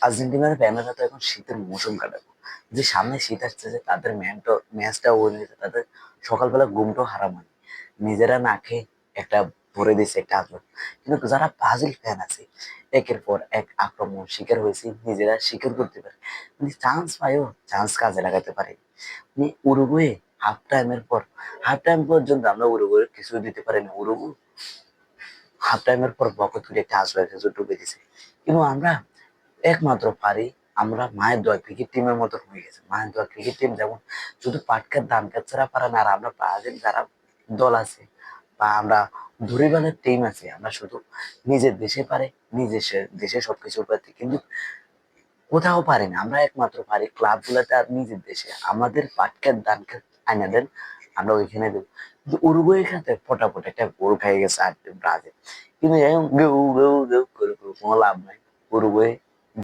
আর্জেন্টিনার ফ্যানেরা তো এখন শীতের মৌসুম কাটাবো, যে সামনে শীত আসছে, যে তাদের ম্যাচটা ওই তাদের সকালবেলা ঘুমটাও হারাম হয়, নিজেরা না খেয়ে একটা ভরে দিয়েছে একটা আদর। কিন্তু যারা ব্রাজিল ফ্যান আছে, একের পর এক আক্রমণ শিকার হয়েছে, নিজেরা স্বীকার করতে পারে, মানে চান্স পাইও চান্স কাজে লাগাতে পারে। মানে উরুগুয়ে হাফ টাইম পর্যন্ত আমরা উরুগুয়ে কিছু দিতে পারিনি। উরুগু হাফ টাইমের পর বকত করে একটা আসবে কিছু ডুবে দিছে। কিন্তু আমরা একমাত্র পারি, আমরা মায়ের দোয়া ক্রিকেট টিমের মতো হয়ে গেছে। মায়ের দোয়া ক্রিকেট টিম যেমন শুধু পাটকার ধান কাট ছাড়া পারে না, আর আমরা ব্রাজিল যারা দল আছে বা আমরা ধরিবানের টিম আছে, আমরা শুধু নিজের দেশে পারে, নিজের দেশে সবকিছু পারি, কিন্তু কোথাও পারি না। আমরা একমাত্র পারি ক্লাব গুলাতে আর নিজের দেশে। আমাদের পাটকার ধান কাট আইনা দেন, আমরা ওইখানে দেবো। কিন্তু উরুগুয়ে খাতে ফটাফট একটা গোল খাই গেছে আর ব্রাজিল, কিন্তু এরকম গেউ গেউ গেউ করে কোনো লাভ নাই। উরুগুয়ে